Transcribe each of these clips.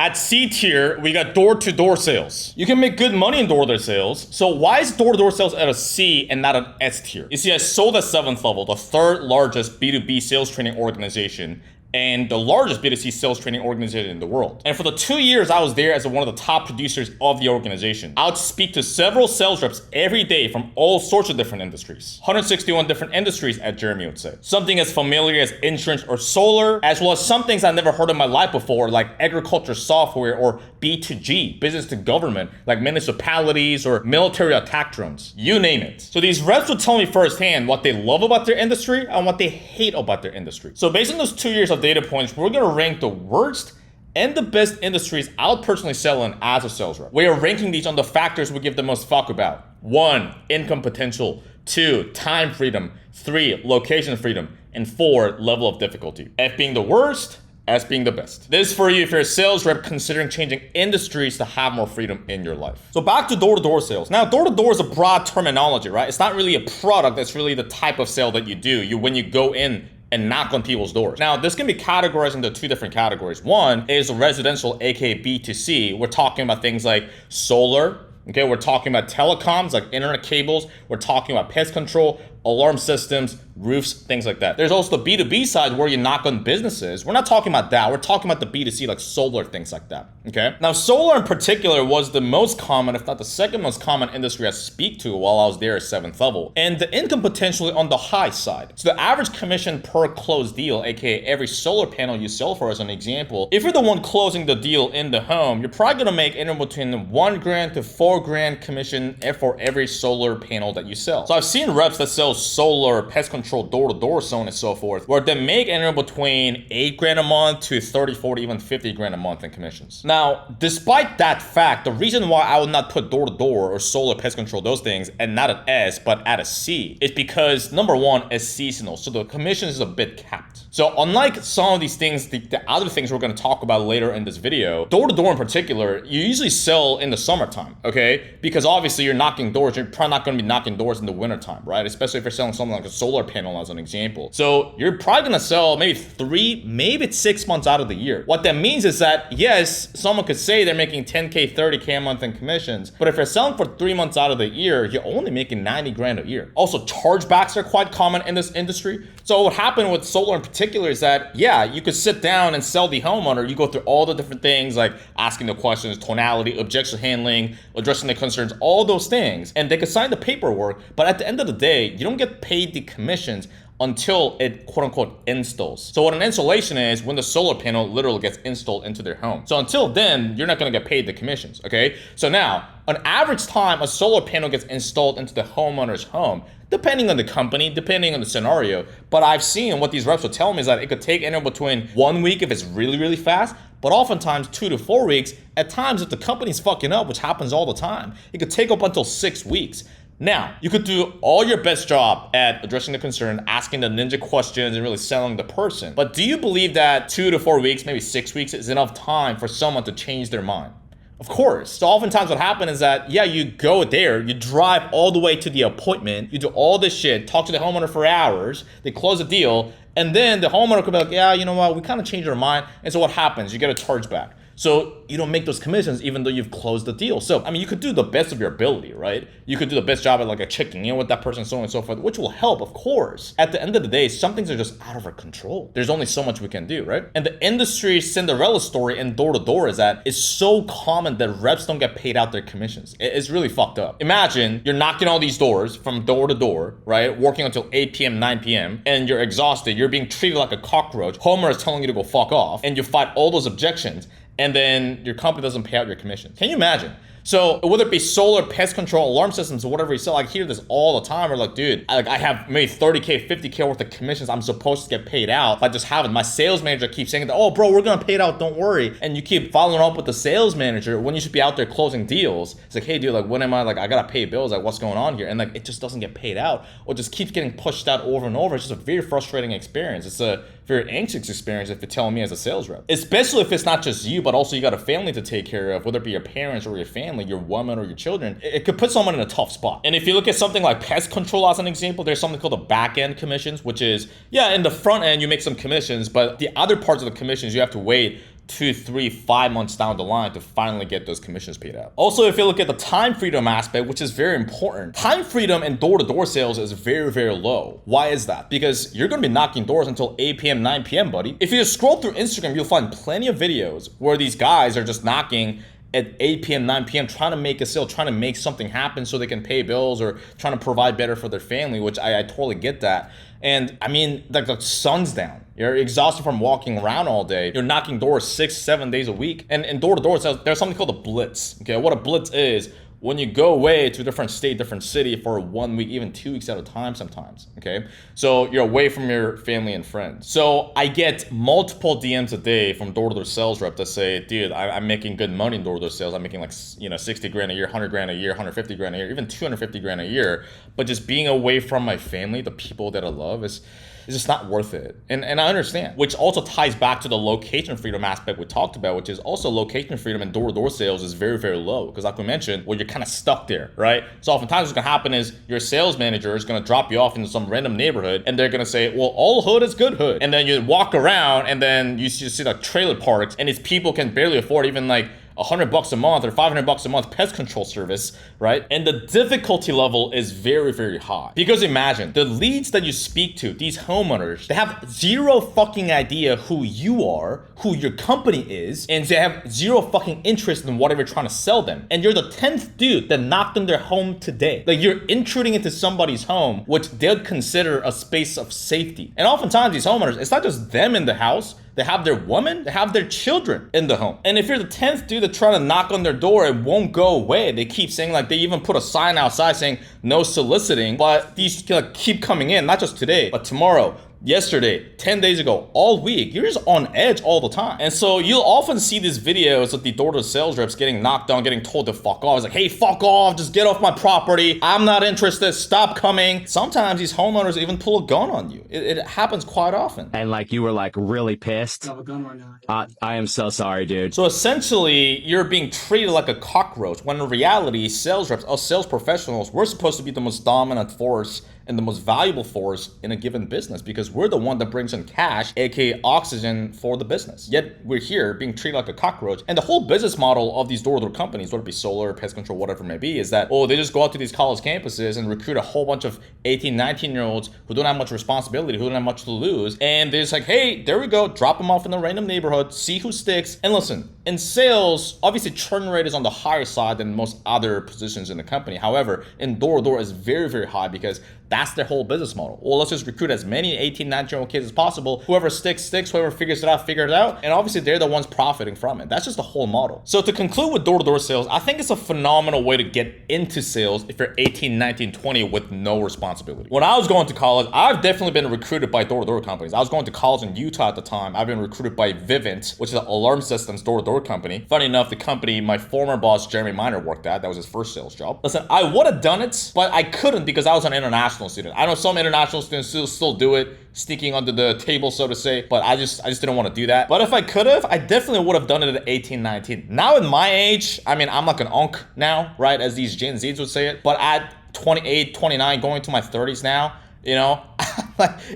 At C tier, we got door-to-door sales. You can make good money in door-to-door sales. So why is door-to-door sales at a C and not an S tier? You see, I sold at 7th level, the third largest B2B sales training organization, and the largest B2C sales training organization in the world. And for the 2 years I was there as one of the top producers of the organization, I would speak to several sales reps every day from all sorts of different industries. 161 different industries, as Jeremy would say. Something as familiar as insurance or solar, as well as some things I never heard in my life before, like agriculture software or B2G, business to government, like municipalities or military attack drones. You name it. So these reps would tell me firsthand what they love about their industry and what they hate about their industry. So based on those 2 years of data points, we're gonna rank the worst and the best industries I would personally sell in as a sales rep. We are ranking these on the factors we give the most fuck about. 1, income potential. 2, time freedom. 3, location freedom. And 4, level of difficulty. F being the worst, S being the best. This is for you if you're a sales rep considering changing industries to have more freedom in your life. So back to door-to-door sales. Now, door-to-door is a broad terminology, right? It's not really a product, it's really the type of sale that you do. When you go in and knock on people's doors. Now, this can be categorized into 2 different categories. One is residential, aka B2C. We're talking about things like solar, okay? We're talking about telecoms, like internet cables. We're talking about pest control, alarm systems, roofs, things like that. There's also the B2B side where you knock on businesses. We're not talking about that. We're talking about the B2C, like solar, things like that, okay? Now, solar in particular was the most common, if not the second most common industry I speak to while I was there at 7th level. And the income potentially on the high side. So the average commission per closed deal, aka every solar panel you sell for, as an example, if you're the one closing the deal in the home, you're probably gonna make anywhere between $1,000 to $4,000 commission for every solar panel that you sell. So I've seen reps that sell solar, pest control, door-to-door, so on and so forth, where they make anywhere between $8,000 a month to 30, 40, even 50 grand a month in commissions. Now, despite that fact, the reason why I would not put door-to-door or solar, pest control, those things, and not an S, but at a C, is because number one, it's seasonal, so the commission is a bit capped. So unlike some of these things, the other things we're gonna talk about later in this video, door-to-door in particular, you usually sell in the summertime, okay? Because obviously you're knocking doors, you're probably not gonna be knocking doors in the wintertime, right? Especially if you're selling something like a solar panel as an example. So you're probably gonna sell maybe 3, maybe 6 months out of the year. What that means is that, yes, someone could say they're making 10K, 30K a month in commissions, but if you're selling for 3 months out of the year, you're only making 90 grand a year. Also, chargebacks are quite common in this industry. So what happened with solar in particular is that, yeah, you could sit down and sell the homeowner. You go through all the different things like asking the questions, tonality, objection handling, addressing the concerns, all those things, and they could sign the paperwork, but at the end of the day, you don't get paid the commissions until it quote unquote installs. So what an installation is when the solar panel literally gets installed into their home. So until then, you're not gonna get paid the commissions, okay? So now, on average time, a solar panel gets installed into the homeowner's home, depending on the company, depending on the scenario. But I've seen what these reps will tell me is that it could take anywhere between 1 week if it's really, really fast, but oftentimes 2 to 4 weeks. At times, if the company's fucking up, which happens all the time, it could take up until 6 weeks. Now, you could do all your best job at addressing the concern, asking the ninja questions, and really selling the person. But do you believe that 2 to 4 weeks, maybe 6 weeks, is enough time for someone to change their mind? Of course. So oftentimes what happens is that, yeah, you go there, you drive all the way to the appointment, you do all this shit, talk to the homeowner for hours, they close the deal, and then the homeowner could be like, yeah, you know what, we kind of changed our mind. And so what happens? You get a chargeback. So you don't make those commissions even though you've closed the deal. So, I mean, you could do the best of your ability, right? You could do the best job at like a checking in with that person, so on and so forth, which will help, of course. At the end of the day, some things are just out of our control. There's only so much we can do, right? And the industry Cinderella story in door-to-door is that it's so common that reps don't get paid out their commissions. It's really fucked up. Imagine you're knocking all these doors from door to door, right? Working until 8 p.m., 9 p.m., and you're exhausted. You're being treated like a cockroach. Homer is telling you to go fuck off, and you fight all those objections, and then your company doesn't pay out your commission. Can you imagine? So whether it be solar, pest control, alarm systems, or whatever you sell, I hear this all the time. We're like, dude, I have maybe 30K, 50K worth of commissions I'm supposed to get paid out. I just haven't. My sales manager keeps saying that, oh, bro, we're gonna pay it out, don't worry. And you keep following up with the sales manager when you should be out there closing deals. It's like, hey, dude, like, when am I, like, I gotta pay bills, like, what's going on here? And like, it just doesn't get paid out, or just keeps getting pushed out over and over. It's just a very frustrating experience. It's a very anxious experience if you're telling me as a sales rep. Especially if it's not just you, but also you got a family to take care of, whether it be your parents or your family, your woman or your children. It could put someone in a tough spot. And if you look at something like pest control as an example, there's something called the back end commissions, which is, yeah, in the front end you make some commissions, but the other parts of the commissions you have to wait 2, 3, 5 months down the line to finally get those commissions paid out. Also, if you look at the time freedom aspect, which is very important, time freedom in door-to-door sales is very, very low. Why is that? Because you're gonna be knocking doors until 8 p.m., 9 p.m., buddy. If you just scroll through Instagram, you'll find plenty of videos where these guys are just knocking at 8 p.m., 9 p.m., trying to make a sale, trying to make something happen so they can pay bills or trying to provide better for their family, which I totally get that. And I mean, like the sun's down. You're exhausted from walking around all day. You're knocking doors 6, 7 days a week. And in door-to-door sales, there's something called a blitz. Okay, what a blitz is, when you go away to a different state, different city for 1 week, even 2 weeks at a time sometimes, okay? So you're away from your family and friends. So I get multiple DMs a day from door-to-door sales rep that say, dude, I'm making good money in door-to-door sales. I'm making like, 60 grand a year, 100 grand a year, 150 grand a year, even 250 grand a year. But just being away from my family, the people that I love, is just not worth it. And I understand, which also ties back to the location freedom aspect we talked about, which is also location freedom in door-to-door sales is very, very low. Because like we mentioned, well, you're kind of stuck there, right? So oftentimes what's gonna happen is your sales manager is gonna drop you off into some random neighborhood and they're gonna say, well, all hood is good hood. And then you walk around and then you see like trailer parks and these people can barely afford even like $100 a month or $500 a month pest control service, right? And the difficulty level is very, very high. Because imagine, the leads that you speak to, these homeowners, they have zero fucking idea who you are, who your company is, and they have zero fucking interest in whatever you're trying to sell them. And you're the 10th dude that knocked on their home today. Like, you're intruding into somebody's home, which they'd consider a space of safety. And oftentimes these homeowners, it's not just them in the house, they have their woman, they have their children in the home. And if you're the 10th dude that's trying to knock on their door, it won't go away. They keep saying, like, they even put a sign outside saying no soliciting, but these keep coming in, not just today, but tomorrow, yesterday, 10 days ago, all week. You're just on edge all the time. And so you'll often see these videos of the door-to-door sales reps getting knocked down, getting told to fuck off. It's like, hey, fuck off, just get off my property. I'm not interested, stop coming. Sometimes these homeowners even pull a gun on you. It happens quite often. And like, you were like really pissed. I have a gun right now. I am so sorry, dude. So essentially, you're being treated like a cockroach, when in reality, sales reps, us sales professionals, we're supposed to be the most dominant force and the most valuable force in a given business, because we're the one that brings in cash, aka oxygen, for the business. Yet we're here being treated like a cockroach. And the whole business model of these door-to-door companies, whether it be solar, pest control, whatever it may be, is that, oh, they just go out to these college campuses and recruit a whole bunch of 18, 19-year-olds who don't have much responsibility, who don't have much to lose. And they're just like, hey, there we go, drop them off in a random neighborhood, see who sticks. And listen, in sales, obviously churn rate is on the higher side than most other positions in the company. However, in door-to-door is very, very high, because that's their whole business model. Well, let's just recruit as many 18, 19-year-old kids as possible. Whoever sticks, whoever figures it out, figure it out. And obviously they're the ones profiting from it. That's just the whole model. So to conclude with door-to-door sales, I think it's a phenomenal way to get into sales if you're 18, 19, 20 with no responsibility. When I was going to college, I've definitely been recruited by door-to-door companies. I was going to college in Utah at the time. I've been recruited by Vivint, which is an alarm systems door-to-door company. Funny enough, the company my former boss, Jeremy Miner, worked at, that was his first sales job. Listen, I would have done it, but I couldn't because I was an international student. I know some international students still do it, sneaking under the table, so to say, but I just didn't want to do that. But if I could have, I definitely would have done it at 18, 19. Now in my age, I mean, I'm like an unk now, right, as these Gen Zs would say it, but at 28, 29, going to my 30s now, you know,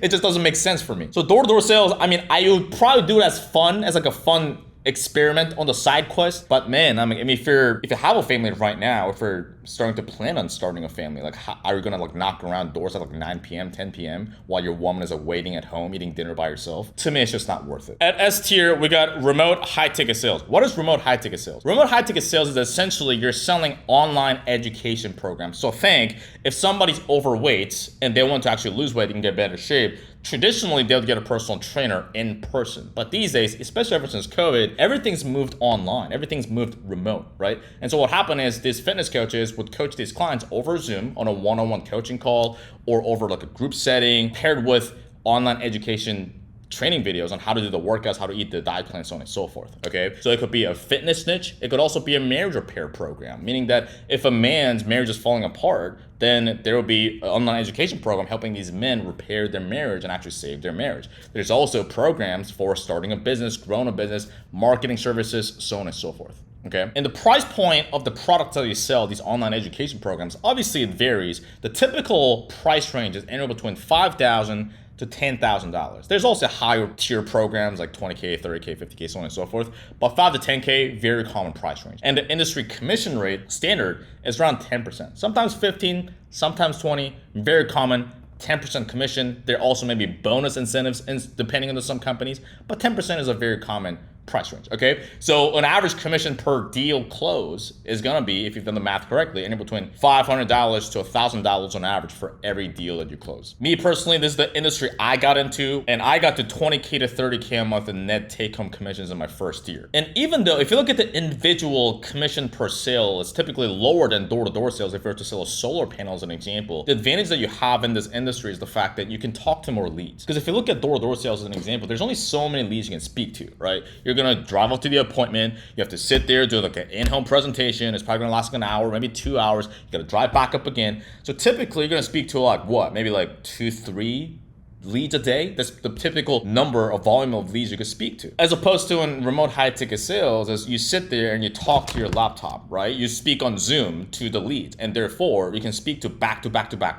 it just doesn't make sense for me. So door-to-door sales, I mean, I would probably do it as fun, as like a fun experiment on the side quest. But man, I mean, if you have a family right now, if you're starting to plan on starting a family, like, how are you gonna like knock around doors at like 9 p.m., 10 p.m. while your woman is waiting at home eating dinner by herself? To me, it's just not worth it. At S tier, we got remote high ticket sales. What is remote high ticket sales? Remote high ticket sales is essentially you're selling online education programs. So think if somebody's overweight and they want to actually lose weight and get better shape, traditionally they'll get a personal trainer in person. But these days, especially ever since COVID, everything's moved online, everything's moved remote, right? And so what happened is these fitness coaches would coach these clients over Zoom on a one-on-one coaching call, or over like a group setting, paired with online education training videos on how to do the workouts, how to eat the diet plan, so on and so forth, okay? So it could be a fitness niche. It could also be a marriage repair program, meaning that if a man's marriage is falling apart, then there will be an online education program helping these men repair their marriage and actually save their marriage. There's also programs for starting a business, growing a business, marketing services, so on and so forth. Okay. And the price point of the products that you sell, these online education programs, obviously it varies. The typical price range is anywhere between $5,000 to $10,000. There's also higher tier programs like 20K, 30K, 50K, so on and so forth. But 5 to 10K, very common price range. And the industry commission rate standard is around 10%. Sometimes 15, sometimes 20, very common. 10% commission. There also may be bonus incentives depending on some companies, but 10% is a very common price range, okay? So an average commission per deal close is gonna be, if you've done the math correctly, anywhere between $500 to $1,000 on average for every deal that you close. Me personally, this is the industry I got into, and I got to 20K to 30K a month in net take-home commissions in my first year. And even though, if you look at the individual commission per sale, it's typically lower than door-to-door sales if you were to sell a solar panel as an example. The advantage that you have in this industry is the fact that you can talk to more leads. Because if you look at door-to-door sales as an example, there's only so many leads you can speak to, right? You're gonna drive up to the appointment, you have to sit there, do like an in-home presentation, it's probably gonna last like an hour, maybe 2 hours, you gotta drive back up again. So typically you're gonna speak to like what, maybe like 2, 3 leads a day. That's the typical number of volume of leads you could speak to. As opposed to in remote high ticket sales, as you sit there and you talk to your laptop, right? You speak on Zoom to the leads, and therefore you can speak to back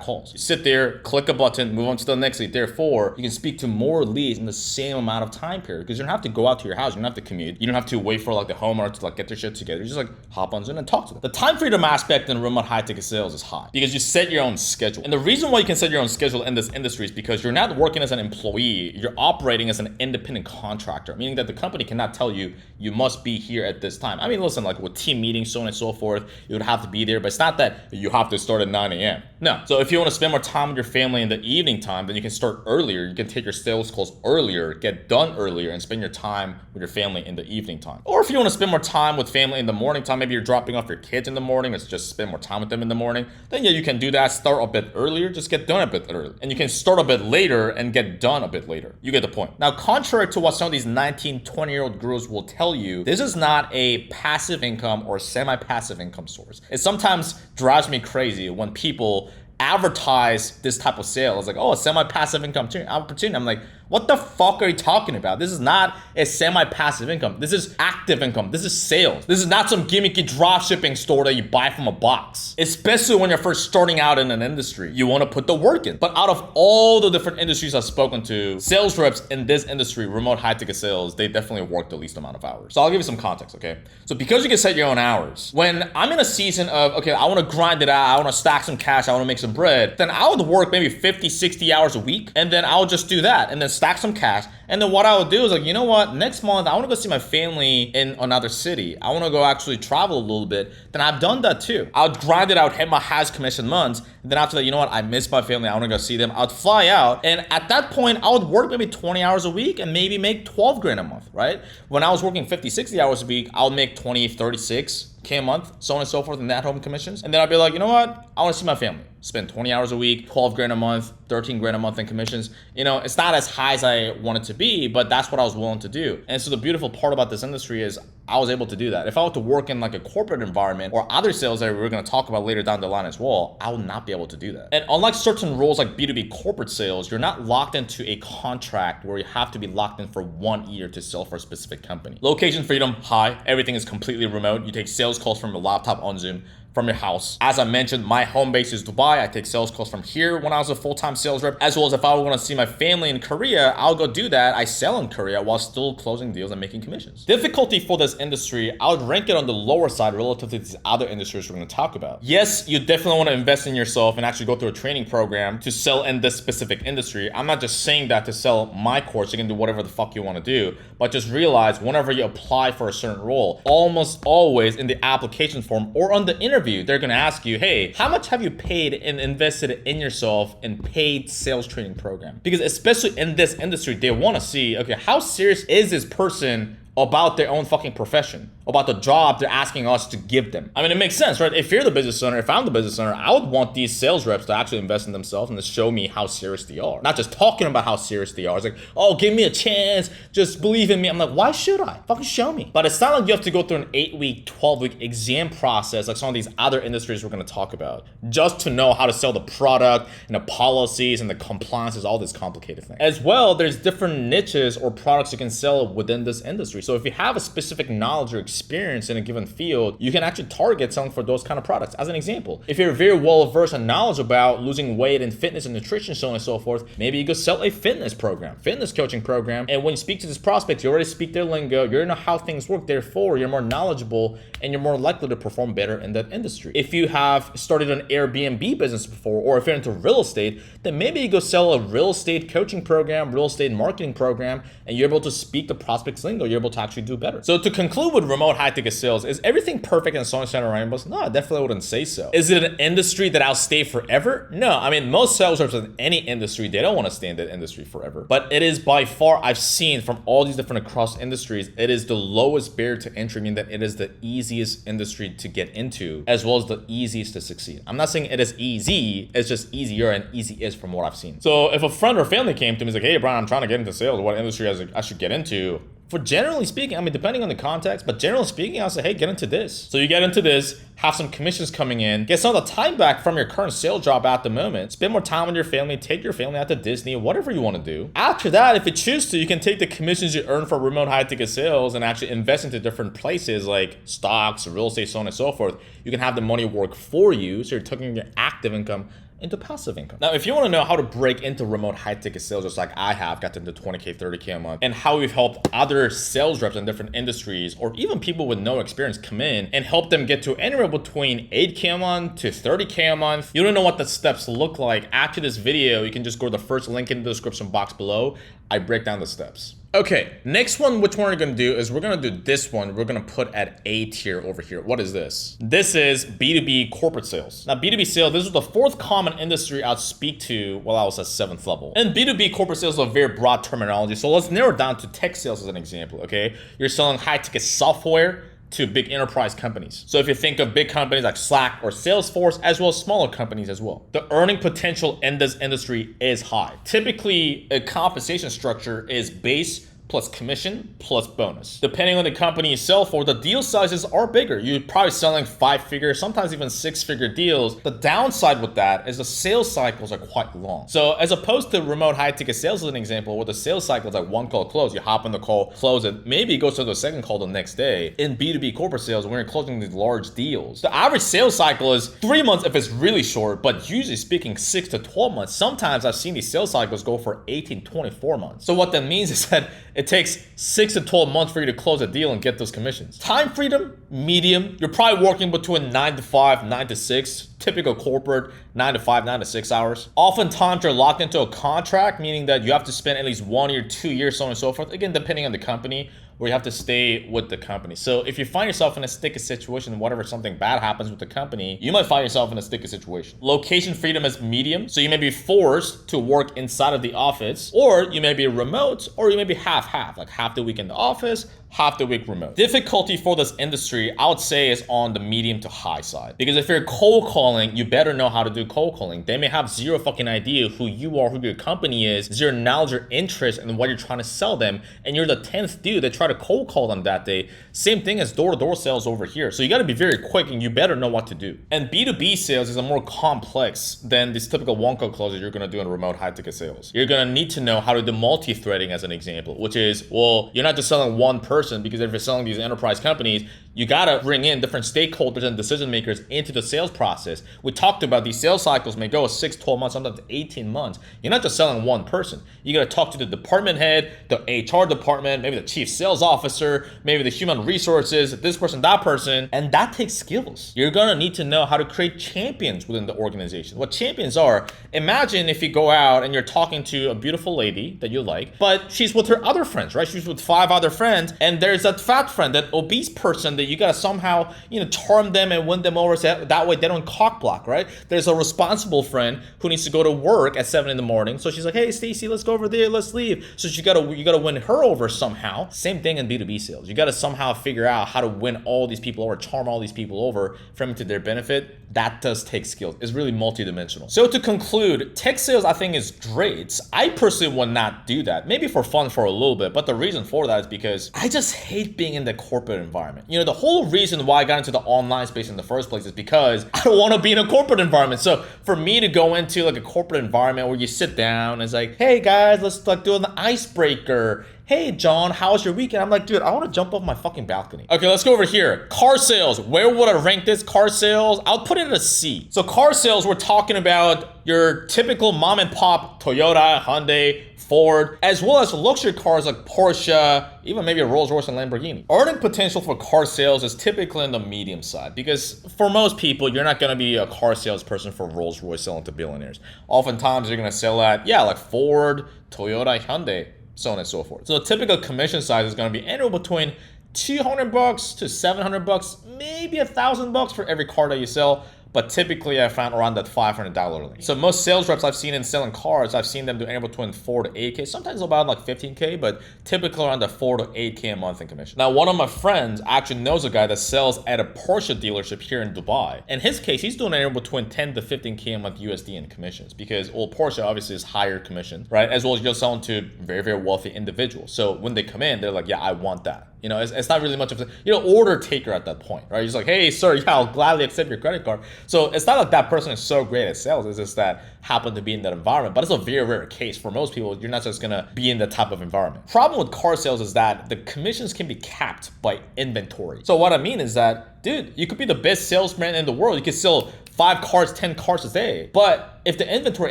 calls. You sit there, click a button, move on to the next lead. Therefore, you can speak to more leads in the same amount of time period because you don't have to go out to your house, you don't have to commute, you don't have to wait for like the homeowner to like get their shit together. You just like hop on Zoom and talk to them. The time freedom aspect in remote high ticket sales is high because you set your own schedule. And the reason why you can set your own schedule in this industry is because you're not working as an employee, you're operating as an independent contractor, meaning that the company cannot tell you you must be here at this time. I mean, listen, like with team meetings, so on and so forth, you would have to be there, but it's not that you have to start at 9 a.m. No. So if you want to spend more time with your family in the evening time, then you can start earlier. You can take your sales calls earlier, get done earlier, and spend your time with your family in the evening time. Or if you want to spend more time with family in the morning time, maybe you're dropping off your kids in the morning, or just spend more time with them in the morning, then yeah, you can do that. Start a bit earlier, just get done a bit early. And you can start a bit later and get done a bit later. You get the point. Now, contrary to what some of these 19, 20-year-old gurus will tell you, this is not a passive income or semi-passive income source. It sometimes drives me crazy when people advertise this type of sale. It's like, oh, a semi-passive income opportunity. I'm like, what the fuck are you talking about? This is not a semi-passive income. This is active income. This is sales. This is not some gimmicky drop shipping store that you buy from a box. Especially when you're first starting out in an industry. You want to put the work in. But out of all the different industries I've spoken to, sales reps in this industry, remote high ticket sales, they definitely work the least amount of hours. So I'll give you some context, okay? So because you can set your own hours, when I'm in a season of, okay, I want to grind it out, I want to stack some cash, I want to make some bread, then I would work maybe 50, 60 hours a week, and then I'll just do that, and then stack some cash. And then what I would do is like, you know what, next month I want to go see my family in another city. I want to go actually travel a little bit. Then I've done that too. I would grind it out, hit my highest commission months. And then after that, you know what, I miss my family, I want to go see them. I'd fly out, and at that point I would work maybe 20 hours a week and maybe make 12 grand a month, right? When I was working 50, 60 hours a week, I would make 20, 36K a month, so on and so forth in at home commissions. And then I'd be like, you know what, I want to see my family. Spend 20 hours a week, 12 grand a month, 13 grand a month in commissions. You know, it's not as high as I want it to be, but that's what I was willing to do. And so the beautiful part about this industry is I was able to do that. If I were to work in like a corporate environment or other sales that we're going to talk about later down the line as well, I would not be able to do that. And unlike certain roles like B2B corporate sales, you're not locked into a contract where you have to be locked in for 1 year to sell for a specific company. Location freedom, high. Everything is completely remote. You take sales calls from your laptop on Zoom, from your house. As I mentioned, my home base is Dubai. I take sales calls from here when I was a full-time sales rep, as well as if I want to see my family in Korea, I'll go do that. I sell in Korea while still closing deals and making commissions. Difficulty for this industry, I would rank it on the lower side relative to these other industries we're going to talk about. Yes, you definitely want to invest in yourself and actually go through a training program to sell in this specific industry. I'm not just saying that to sell my course. You can do whatever the fuck you want to do, but just realize whenever you apply for a certain role, almost always in the application form or on the interview, they're going to ask you, hey, how much have you paid and invested in yourself in paid sales training program? Because especially in this industry, they want to see, okay, how serious is this person about their own fucking profession, about the job they're asking us to give them. I mean, it makes sense, right? If you're the business owner, if I'm the business owner, I would want these sales reps to actually invest in themselves and to show me how serious they are. Not just talking about how serious they are. It's like, oh, give me a chance, just believe in me. I'm like, why should I? Fucking show me. But it's not like you have to go through an 8-week, 12-week exam process like some of these other industries we're gonna talk about, just to know how to sell the product and the policies and the compliances, all this complicated thing. As well, there's different niches or products you can sell within this industry. So if you have a specific knowledge or experience in a given field, you can actually target selling for those kind of products. As an example, if you're very well versed and knowledgeable about losing weight and fitness and nutrition, so on and so forth, maybe you could sell a fitness program, fitness coaching program. And when you speak to this prospect, you already speak their lingo, you already know how things work. Therefore, you're more knowledgeable and you're more likely to perform better in that industry. If you have started an Airbnb business before, or if you're into real estate, then maybe you go sell a real estate coaching program, real estate marketing program, and you're able to speak the prospect's lingo. You're able to actually do better. So to conclude with remote high ticket sales, is everything perfect and sunshine and rainbows? No, I definitely wouldn't say so. Is it an industry that I'll stay forever? No, I mean, most sales reps in any industry, they don't want to stay in that industry forever. But it is by far, I've seen from all these different across industries, it is the lowest barrier to entry, meaning that it is the easiest industry to get into, as well as the easiest to succeed. I'm not saying it is easy, it's just easier and easy-ish from what I've seen. So if a friend or family came to me and was like, hey, Brian, I'm trying to get into sales, what industry I should get into? For generally speaking, I mean, depending on the context, but generally speaking, I'll say, hey, get into this. So you get into this, have some commissions coming in, get some of the time back from your current sales job at the moment, spend more time with your family, take your family out to Disney, whatever you want to do. After that, if you choose to, you can take the commissions you earn for remote high ticket sales and actually invest into different places like stocks, real estate, so on and so forth. You can have the money work for you, so you're taking your active income into passive income. Now, if you want to know how to break into remote high ticket sales, just like I have, got into 20K, 30K a month, and how we've helped other sales reps in different industries, or even people with no experience come in and help them get to anywhere between 8K a month to 30K a month. You don't know what the steps look like. After this video, you can just go to the first link in the description box below. I break down the steps. Okay, next one, which one we're gonna do is we're gonna do this one. We're gonna put at A tier over here. What is this? This is B2B corporate sales. Now, B2B sales, this is the fourth common industry I'd speak to while I was at 7th level. And B2B corporate sales is a very broad terminology. So let's narrow it down to tech sales as an example, okay? You're selling high ticket software to big enterprise companies. So if you think of big companies like Slack or Salesforce, as well as smaller companies as well, the earning potential in this industry is high. Typically, a compensation structure is base plus commission plus bonus. Depending on the company you sell for, the deal sizes are bigger. You're probably selling 5-figure, sometimes even 6-figure deals. The downside with that is the sales cycles are quite long. So as opposed to remote high ticket sales as an example, where the sales cycle is like one call close, you hop on the call, close it, maybe it goes to the second call the next day. In B2B corporate sales, when you're closing these large deals, the average sales cycle is 3 months if it's really short, but usually speaking 6 to 12 months. Sometimes I've seen these sales cycles go for 18, 24 months. So what that means is that it takes 6 to 12 months for you to close a deal and get those commissions. Time freedom, medium. You're probably working between 9 to 5, 9 to 6. Typical corporate, 9 to 5, 9 to 6 hours. Oftentimes you're locked into a contract, meaning that you have to spend at least 1 year, 2 years, so on and so forth. Again, depending on the company, where you have to stay with the company. So if you find yourself in a sticky situation, whatever something bad happens with the company, you might find yourself in a sticky situation. Location freedom is medium. So you may be forced to work inside of the office, or you may be remote, or you may be half-half, like half the week in the office, half the week remote. Difficulty for this industry, I would say, is on the medium to high side. Because if you're cold calling, you better know how to do cold calling. They may have zero fucking idea who you are, who your company is, zero knowledge or interest in what you're trying to sell them, and you're the 10th dude that try to cold call them that day. Same thing as door-to-door sales over here. So you gotta be very quick and you better know what to do. And B2B sales is a more complex than this typical one-call close that you're gonna do in remote high-ticket sales. You're gonna need to know how to do multi-threading as an example, which is, well, you're not just selling one person, because if you're selling these enterprise companies, you gotta bring in different stakeholders and decision makers into the sales process. We talked about these sales cycles may go 6, 12 months, sometimes 18 months. You're not just selling one person. You gotta talk to the department head, the HR department, maybe the chief sales officer, maybe the human resources, this person, that person, and that takes skills. You're gonna need to know how to create champions within the organization. What champions are, imagine if you go out and you're talking to a beautiful lady that you like, but she's with her other friends, right? She's with 5 other friends, and there's that fat friend, that obese person that you gotta somehow, charm them and win them over, so that way they don't cock block, right? There's a responsible friend who needs to go to work at 7 in the morning, so she's like, hey, Stacy, let's go over there, let's leave. So you gotta win her over somehow. Same thing in B2B sales. You gotta somehow figure out how to win all these people over, charm all these people over from to their benefit. That does take skills. It's really multidimensional. So to conclude, tech sales I think is great. I personally would not do that. Maybe for fun for a little bit, but the reason for that is because I just hate being in the corporate environment. The whole reason why I got into the online space in the first place is because I don't want to be in a corporate environment. So for me to go into like a corporate environment where you sit down and it's like, hey guys, let's like do an icebreaker. hey John, how's your weekend? I'm like, dude, I want to jump off my fucking balcony. Okay, let's go over here. Car sales. Where would I rank this? Car sales, I'll put it at a C. So car sales, we're talking about your typical mom and pop Toyota, Hyundai, Ford, as well as luxury cars like Porsche, even maybe a Rolls Royce and Lamborghini. Earning potential for car sales is typically on the medium side because for most people, you're not gonna be a car salesperson for Rolls Royce selling to billionaires. Oftentimes, you're gonna sell at, like Ford, Toyota, Hyundai, so on and so forth. So the typical commission size is gonna be anywhere between $200 to $700, maybe $1,000 for every car that you sell. But typically I found around that $500 range. So most sales reps I've seen in selling cars, I've seen them do anywhere between 4 to 8K, sometimes about like 15K, but typically around the 4 to 8K a month in commission. Now, one of my friends actually knows a guy that sells at a Porsche dealership here in Dubai. In his case, he's doing anywhere between 10 to 15K a month USD in commissions because, well, Porsche obviously is higher commission, right? As well as you're selling to very, very wealthy individuals. So when they come in, they're like, yeah, I want that. You know, it's not really much of a, order taker at that point, right? He's like, hey, sir, yeah, I'll gladly accept your credit card. So it's not like that person is so great at sales. It's just that happen to be in that environment. But it's a very rare case. For most people, you're not just going to be in that type of environment. Problem with car sales is that the commissions can be capped by inventory. So what I mean is that, dude, you could be the best salesman in the world. You could sell 5 cars, 10 cars a day. But if the inventory,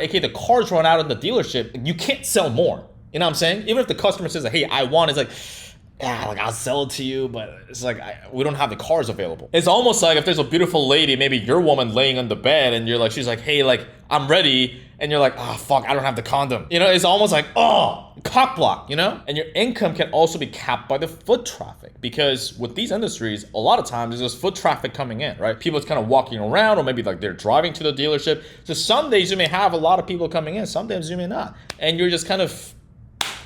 aka the cars run out in the dealership, you can't sell more. You know what I'm saying? Even if the customer says, hey, I want, it's like, yeah, like I'll sell it to you, but it's like we don't have the cars available. It's almost like if there's a beautiful lady, maybe your woman laying on the bed, and you're like, she's like, hey, like I'm ready, and you're like, oh fuck, I don't have the condom. You know, it's almost like, oh, cock block, you know? And your income can also be capped by the foot traffic because with these industries, a lot of times there's just foot traffic coming in, right? People just kind of walking around, or maybe like they're driving to the dealership. So some days you may have a lot of people coming in, some days you may not, and you're just kind of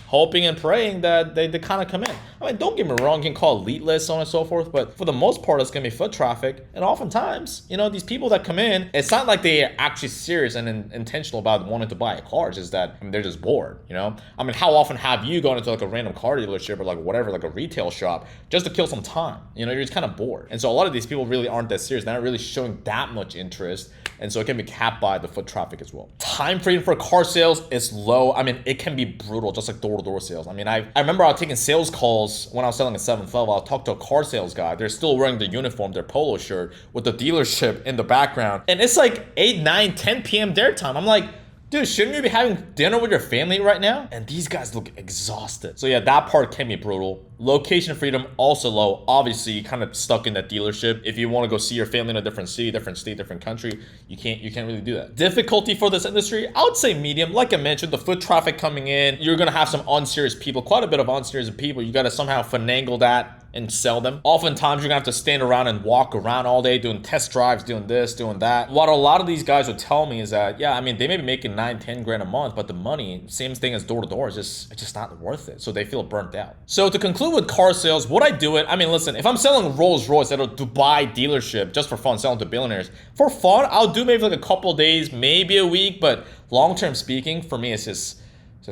hoping and praying that they kind of come in. I mean, don't get me wrong, you can call lead lists, so on and so forth, but for the most part, it's gonna be foot traffic. And oftentimes, you know, these people that come in, it's not like they're actually serious and intentional about wanting to buy a car. It's just that, I mean, they're just bored, you know? I mean, how often have you gone into like a random car dealership or like whatever, like a retail shop, just to kill some time? You know, you're just kind of bored. And so a lot of these people really aren't that serious. They're not really showing that much interest. And so it can be capped by the foot traffic as well. Time frame for car sales is low. I mean, it can be brutal, just like door-to-door sales. I mean, I remember I was taking sales calls when I was selling at 7th level. I'll talk to a car sales guy. They're still wearing their uniform, their polo shirt with the dealership in the background. And it's like 8, 9, 10 p.m. their time. I'm like, dude, shouldn't you be having dinner with your family right now? And these guys look exhausted. So yeah, that part can be brutal. Location freedom also low. Obviously, you're kind of stuck in that dealership. If you want to go see your family in a different city, different state, different country, you can't really do that. Difficulty for this industry, I would say medium. Like I mentioned, the foot traffic coming in, you're gonna have some unserious people, quite a bit of unserious people. You gotta somehow finagle that and sell them. Oftentimes, you're gonna have to stand around and walk around all day doing test drives, doing this, doing that. What a lot of these guys would tell me is that, yeah, I mean, they may be making 9, 10 grand a month, but the money, same thing as door to door, it's just not worth it. So they feel burnt out. So to conclude with car sales, would I do it? I mean, listen, if I'm selling Rolls Royce at a Dubai dealership just for fun, selling to billionaires, for fun, I'll do maybe like a couple days, maybe a week, but long-term speaking, for me, it's just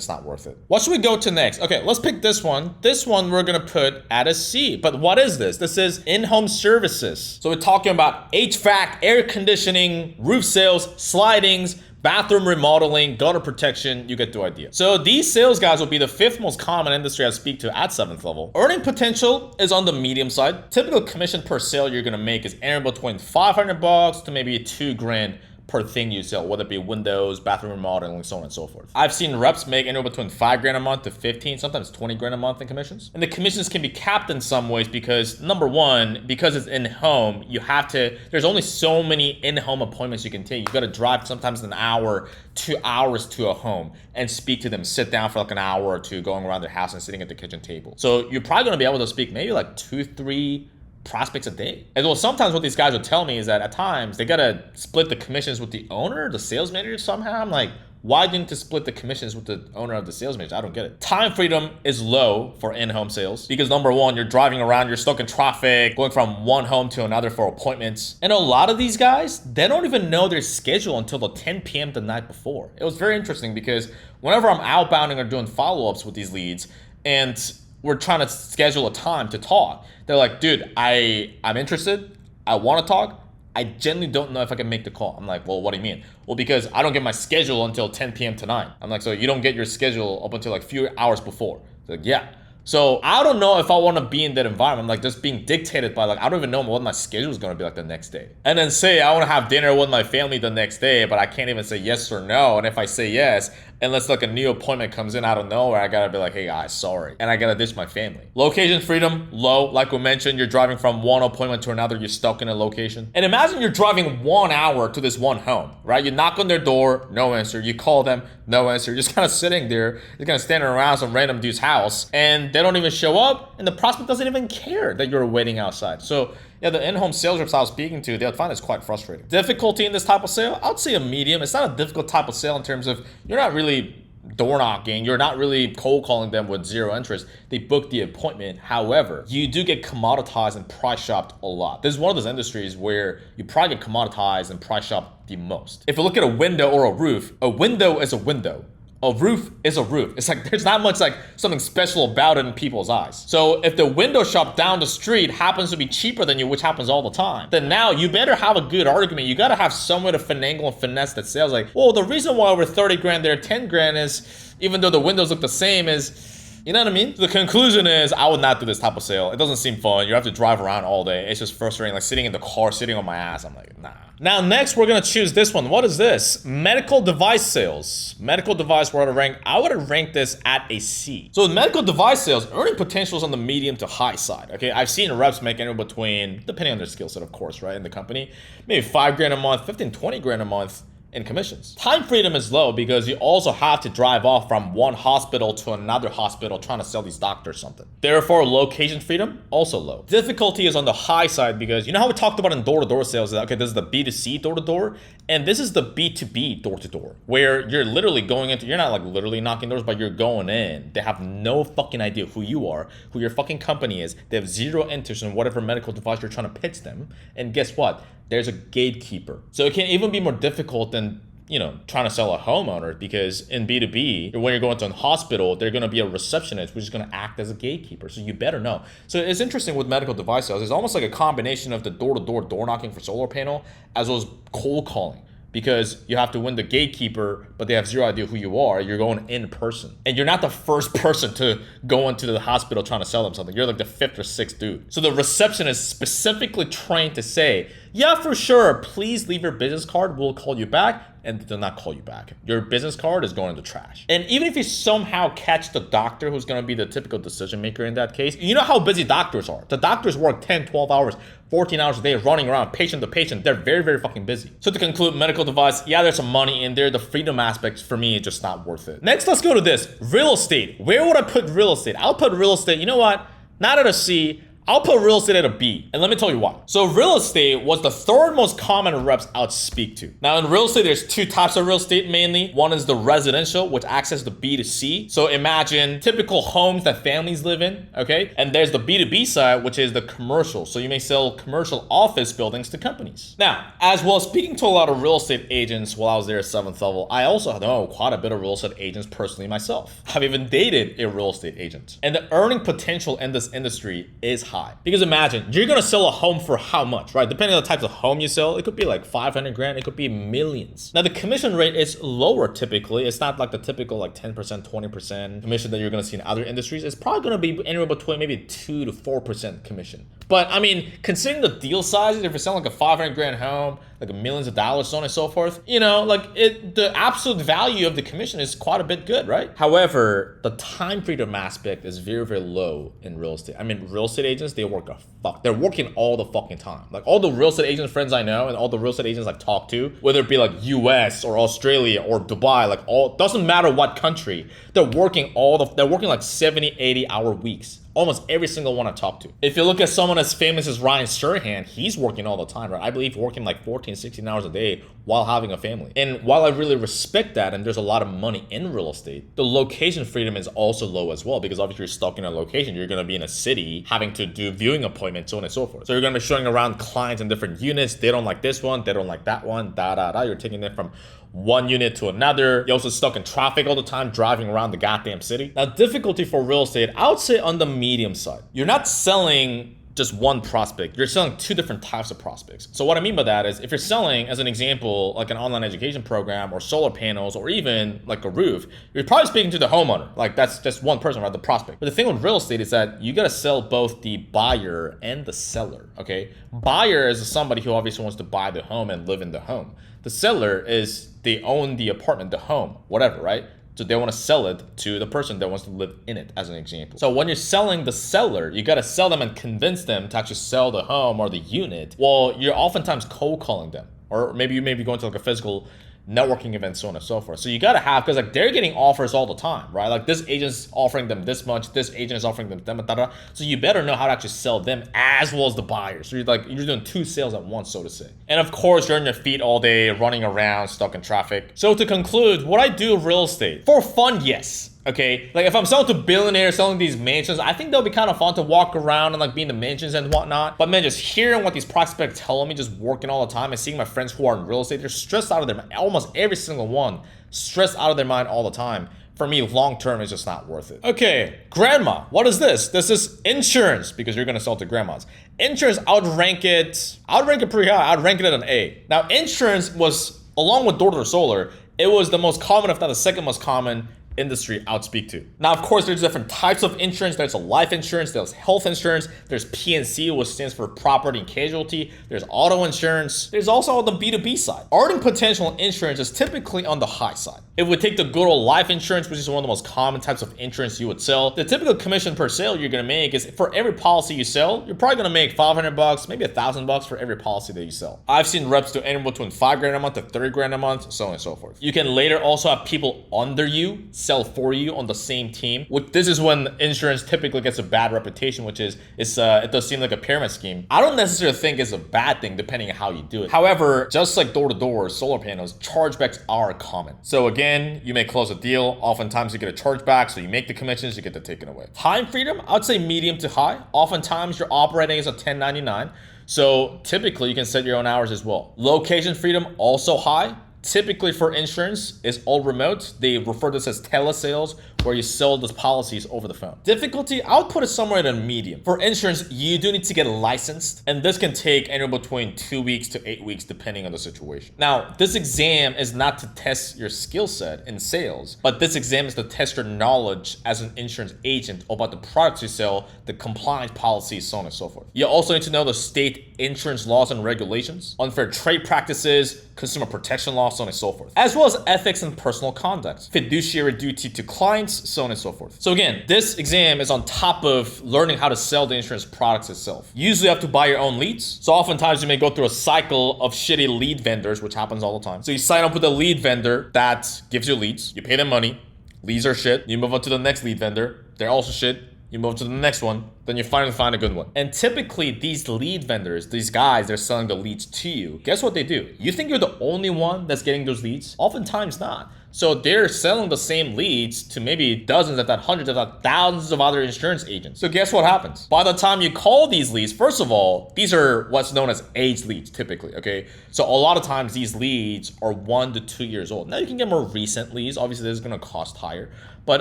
not worth it. What should we go to next? Okay, let's pick this one. This one we're gonna put at a C. But what is this? This is in-home services. So we're talking about HVAC, air conditioning, roof sales, slidings, bathroom remodeling, gutter protection, you get the idea. So these sales guys will be the 5th most common industry I speak to at 7th level. Earning potential is on the medium side. Typical commission per sale you're gonna make is anywhere between $500 to maybe $2,000 per thing you sell, whether it be windows, bathroom remodeling, so on and so forth. I've seen reps make anywhere between $5,000 a month to 15, sometimes 20 grand a month in commissions. And the commissions can be capped in some ways because number one, because it's in home, there's only so many in-home appointments you can take. You gotta drive sometimes an hour, 2 hours to a home and speak to them, sit down for like an hour or two, going around their house and sitting at the kitchen table. So you're probably gonna be able to speak maybe like 2, 3 prospects a day. And well, sometimes what these guys would tell me is that at times they gotta split the commissions with the owner, the sales manager somehow. I'm like, why didn't you split the commissions with the owner of the sales manager? I don't get it. Time freedom is low for in-home sales because number one, you're driving around, you're stuck in traffic, going from one home to another for appointments. And a lot of these guys, they don't even know their schedule until the 10 p.m. the night before. It was very interesting because whenever I'm outbounding or doing follow-ups with these leads and we're trying to schedule a time to talk, they're like, dude, I'm interested. I want to talk. I genuinely don't know if I can make the call. I'm like, well, what do you mean? Well, because I don't get my schedule until 10 p.m. tonight. I'm like, so you don't get your schedule up until like few hours before? They're like, yeah. So I don't know if I want to be in that environment, like just being dictated by, like, I don't even know what my schedule is going to be like the next day. And then say I want to have dinner with my family the next day, but I can't even say yes or no. And if I say yes, unless like a new appointment comes in out of nowhere, I gotta be like, hey guys, sorry. And I gotta ditch my family. Location freedom, low. Like we mentioned, you're driving from one appointment to another, you're stuck in a location. And imagine you're driving 1 hour to this one home, right? You knock on their door, no answer. You call them, no answer. You're just kind of sitting there, you're kind of standing around some random dude's house, and they don't even show up, and the prospect doesn't even care that you're waiting outside. So yeah, the in-home sales reps I was speaking to, they'll find this quite frustrating. Difficulty in this type of sale, I would say a medium. It's not a difficult type of sale in terms of you're not really door knocking, you're not really cold calling them with zero interest. They book the appointment. However, you do get commoditized and price shopped a lot. This is one of those industries where you probably get commoditized and price shopped the most. If you look at a window or a window is a window. A roof is a roof. It's like there's not much like something special about it in people's eyes. So if the window shop down the street happens to be cheaper than you, which happens all the time, then now you better have a good argument. You gotta have some way to finagle and finesse that sales. Like, well, the reason why we're 30 grand there, 10 grand is, even though the windows look the same, is, you know what I mean? The conclusion is I would not do this type of sale. It doesn't seem fun. You have to drive around all day. It's just frustrating, like sitting in the car, sitting on my ass. I'm like, nah. Now, next, we're gonna choose this one. What is this? Medical device sales. Medical device, we're gonna rank. I would rank this at a C. So with medical device sales, earning potential is on the medium to high side, okay? I've seen reps make anywhere between, depending on their skill set, of course, right, in the company, maybe 5 grand a month, 15, 20 grand a month in commissions. Time freedom is low because you also have to drive off from one hospital to another hospital trying to sell these doctors something. Therefore, location freedom, also low. Difficulty is on the high side because you know how we talked about in door-to-door sales, okay, this is the B2C door-to-door, and this is the B2B door-to-door, where you're literally going into, you're not like literally knocking doors, but you're going in. They have no fucking idea who you are, who your fucking company is. They have zero interest in whatever medical device you're trying to pitch them. And guess what? There's a gatekeeper. So it can even be more difficult than, you know, trying to sell a homeowner, because in B2B, when you're going to a hospital, they're going to be a receptionist, which is going to act as a gatekeeper. So you better know. So it's interesting with medical device sales. It's almost like a combination of the door-to-door door knocking for solar panel as well as cold calling, because you have to win the gatekeeper, but they have zero idea who you are. You're going in person. And you're not the first person to go into the hospital trying to sell them something. You're like the 5th or 6th dude. So the receptionist is specifically trained to say, yeah, for sure, please leave your business card. We'll call you back. And they do not call you back. Your business card is going in the trash. And even if you somehow catch the doctor who's going to be the typical decision maker in that case, you know how busy doctors are. The doctors work 10, 12 hours, 14 hours a day running around patient to patient. They're very, very fucking busy. So to conclude, medical device, yeah, there's some money in there. The freedom aspects for me is just not worth it. Next, let's go to this. Real estate. Where would I put real estate? I'll put real estate, you know what? Not at a C. I'll put real estate at a B, and let me tell you why. So real estate was the 3rd most common reps I would speak to. Now in real estate, there's 2 types of real estate mainly. One is the residential, which acts as the B2C. So imagine typical homes that families live in, okay? And there's the B2B side, which is the commercial. So you may sell commercial office buildings to companies. Now, as well as speaking to a lot of real estate agents while I was there at 7th level, I also know quite a bit of real estate agents personally myself. I've even dated a real estate agent. And the earning potential in this industry is high. Because imagine, you're gonna sell a home for how much, right? Depending on the types of home you sell, it could be like 500 grand, it could be millions. Now the commission rate is lower typically. It's not like the typical like 10%, 20% commission that you're gonna see in other industries. It's probably gonna be anywhere between maybe 2 to 4% commission. But I mean, considering the deal sizes, if you're selling like a 500 grand home, like millions of dollars, so on and so forth, you know, like the absolute value of the commission is quite a bit good, right? However, the time freedom aspect is very, very low in real estate. I mean, real estate agents, they work a fuck. They're working all the fucking time. Like all the real estate agent friends I know and all the real estate agents I've talked to, whether it be like US or Australia or Dubai, like all, doesn't matter what country, they're working like 70, 80-hour weeks. Almost every single one I talk to. If you look at someone as famous as Ryan Serhant, he's working all the time, right? I believe working like 14, 16 hours a day while having a family. And while I really respect that, and there's a lot of money in real estate, the location freedom is also low as well, because obviously you're stuck in a location. You're gonna be in a city having to do viewing appointments, so on and so forth. So you're gonna be showing around clients in different units. They don't like this one, they don't like that one, You're taking them from one unit to another. You're also stuck in traffic all the time, driving around the goddamn city. Now, difficulty for real estate, I would say on the medium side. You're not selling just one prospect. You're selling two different types of prospects. So what I mean by that is if you're selling, as an example, like an online education program or solar panels or even like a roof, you're probably speaking to the homeowner. Like that's just one person, right? The prospect. But the thing with real estate is that you gotta sell both the buyer and the seller, okay? Buyer is somebody who obviously wants to buy the home and live in the home. The seller is they own the apartment, the home, whatever, right? So they want to sell it to the person that wants to live in it, as an example. So when you're selling the seller, you got to sell them and convince them to actually sell the home or the unit. Well, you're oftentimes cold calling them, or maybe you may be going to like a physical networking event, so on and so forth. So you gotta have, because like they're getting offers all the time, right? Like this agent's offering them this much, this agent is offering them that. So you better know how to actually sell them as well as the buyers. So you're doing two sales at once, so to say. And of course, you're on your feet all day, running around, stuck in traffic. So to conclude, what I do with real estate for fun, yes. Okay, like if I'm selling to billionaires, selling these mansions, I think they'll be kind of fun to walk around and like be in the mansions and whatnot. But man, just hearing what these prospects tell me, just working all the time and seeing my friends who are in real estate, they're stressed out of their mind. Almost every single one stressed out of their mind all the time. For me, long term, it's just not worth it. Okay, grandma, what is this? This is insurance, because you're gonna sell to grandmas. Insurance, I would rank it pretty high. I'd rank it at an A. Now, insurance was, along with door-to-door solar, it was the most common, if not the second most common industry I would speak to. Now, of course, there's different types of insurance. There's a life insurance, there's health insurance, there's P&C, which stands for property and casualty, there's auto insurance, there's also the B2B side. Earning potential insurance is typically on the high side. If we take the good old life insurance, which is one of the most common types of insurance you would sell, the typical commission per sale you're gonna make is, for every policy you sell, you're probably gonna make $500, maybe $1,000 for every policy that you sell. I've seen reps do anywhere between $5,000 a month to $30,000 a month, so on and so forth. You can later also have people under you sell for you on the same team. This is when insurance typically gets a bad reputation, which is it does seem like a pyramid scheme. I don't necessarily think it's a bad thing depending on how you do it. However, just like door-to-door solar panels, chargebacks are common. So again, you may close a deal. Oftentimes you get a chargeback, so you make the commissions, you get that taken away. Time freedom, I would say medium to high. Oftentimes you're operating as a 1099. So typically you can set your own hours as well. Location freedom, also high. Typically for insurance, is all remote. They refer to this as telesales, where you sell those policies over the phone. Difficulty, I would put it somewhere in a medium. For insurance, you do need to get licensed, and this can take anywhere between 2 weeks to 8 weeks, depending on the situation. Now, this exam is not to test your skill set in sales, but this exam is to test your knowledge as an insurance agent about the products you sell, the compliance policies, so on and so forth. You also need to know the state insurance laws and regulations, unfair trade practices, consumer protection laws, so on and so forth, as well as ethics and personal conduct, fiduciary duty to clients, so on and so forth. So again, this exam is on top of learning how to sell the insurance products itself. Usually you have to buy your own leads. So oftentimes you may go through a cycle of shitty lead vendors, which happens all the time. So you sign up with a lead vendor that gives you leads, you pay them money, leads are shit, you move on to the next lead vendor, they're also shit, you move to the next one, then you finally find a good one. And typically these lead vendors, these guys, they're selling the leads to you. Guess what they do? You think you're the only one that's getting those leads? Oftentimes not. So they're selling the same leads to maybe dozens, if not hundreds, if not thousands of other insurance agents. So guess what happens? By the time you call these leads, first of all, these are what's known as aged leads typically, okay? So a lot of times these leads are 1 to 2 years old. Now you can get more recent leads. Obviously this is gonna cost higher. But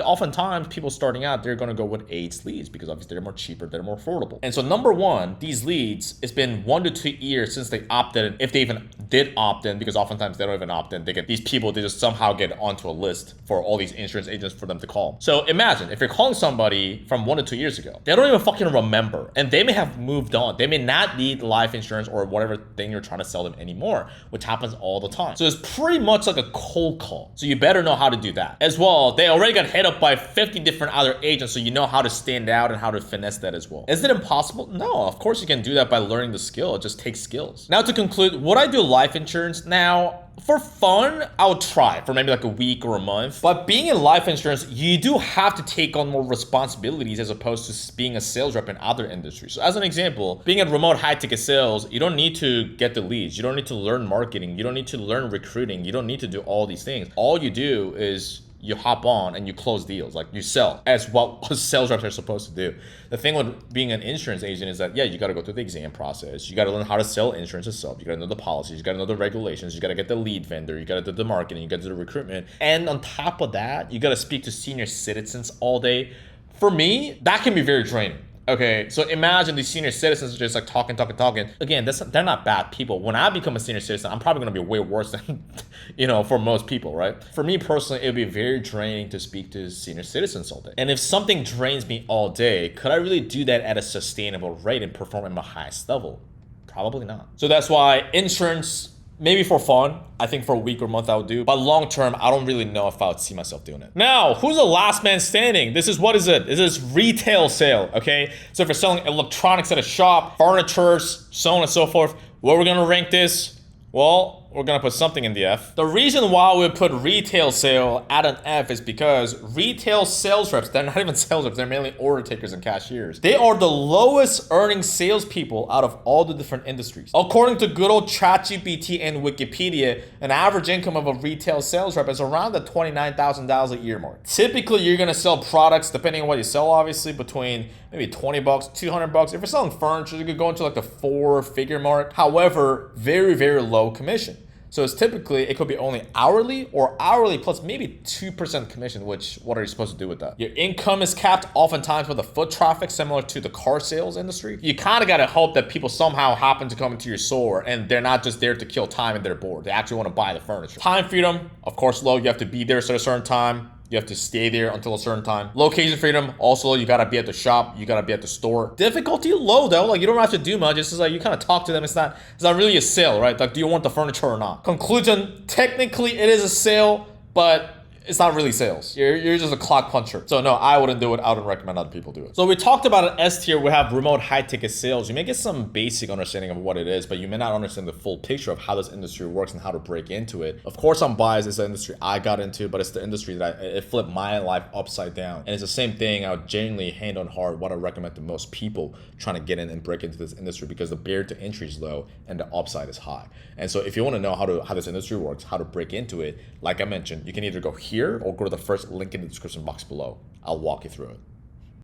oftentimes people starting out, they're gonna go with aged leads because obviously they're more cheaper, they're more affordable. And so number one, these leads, it's been 1 to 2 years since they opted in, if they even did opt in, because oftentimes they don't even opt in. They get these people, they just somehow get onto a list for all these insurance agents for them to call. So imagine if you're calling somebody from 1 to 2 years ago, they don't even fucking remember, and they may have moved on. They may not need life insurance or whatever thing you're trying to sell them anymore, which happens all the time. So it's pretty much like a cold call. So you better know how to do that. As well, they already got hit up by 50 different other agents, so you know how to stand out and how to finesse that as well. Is it impossible? No, of course you can do that by learning the skill. It just takes skills. Now to conclude, would I do life insurance? Now, for fun, I would try for maybe like a week or a month. But being in life insurance, you do have to take on more responsibilities as opposed to being a sales rep in other industries. So as an example, being in remote high ticket sales, you don't need to get the leads. You don't need to learn marketing. You don't need to learn recruiting. You don't need to do all these things. All you do is you hop on and you close deals, like you sell, as what sales reps are supposed to do. The thing with being an insurance agent is that, yeah, you got to go through the exam process. You got to learn how to sell insurance itself. You got to know the policies. You got to know the regulations. You got to get the lead vendor. You got to do the marketing. You got to do the recruitment. And on top of that, you got to speak to senior citizens all day. For me, that can be very draining. Okay, so imagine these senior citizens are just like talking. Again, they're not bad people. When I become a senior citizen, I'm probably gonna be way worse than, for most people, right? For me personally, it would be very draining to speak to senior citizens all day. And if something drains me all day, could I really do that at a sustainable rate and perform at my highest level? Probably not. So that's why insurance, maybe for fun, I think for a week or month I would do. But long term, I don't really know if I would see myself doing it. Now, who's the last man standing? This is, what is it? This is retail sale, okay? So if you're selling electronics at a shop, furniture, so on and so forth, where we're gonna rank this? Well, we're gonna put something in the F. The reason why we put retail sale at an F is because retail sales reps, they're not even sales reps, they're mainly order takers and cashiers. They are the lowest earning salespeople out of all the different industries. According to good old ChatGPT and Wikipedia, an average income of a retail sales rep is around the $29,000 a year mark. Typically, you're gonna sell products, depending on what you sell, obviously, between maybe 20 bucks, 200 bucks. If you're selling furniture, you could go into like the 4-figure mark. However, very, very low commission. So it's typically, it could be only hourly or hourly plus maybe 2% commission, which what are you supposed to do with that? Your income is capped oftentimes with the foot traffic, similar to the car sales industry. You kind of got to hope that people somehow happen to come into your store and they're not just there to kill time and they're bored. They actually want to buy the furniture. Time freedom, of course, low. You have to be there at a certain time. You have to stay there until a certain time. Location freedom, also you gotta be at the shop, you gotta be at the store. Difficulty low though, like you don't have to do much. It's just like you kind of talk to them. It's not really a sale, right? Like, do you want the furniture or not? Conclusion, technically it is a sale, but it's not really sales. You're just a clock puncher. So no, I wouldn't do it. I wouldn't recommend other people do it. So we talked about an S tier. We have remote high ticket sales. You may get some basic understanding of what it is, but you may not understand the full picture of how this industry works and how to break into it. Of course, I'm biased. It's the industry I got into, but it's the industry that it flipped my life upside down. And it's the same thing. I would genuinely hand on heart what I recommend to most people trying to get in and break into this industry, because the barrier to entry is low and the upside is high. And so if you want to know how this industry works, how to break into it, like I mentioned, you can either go here or go to the first link in the description box below. I'll walk you through it.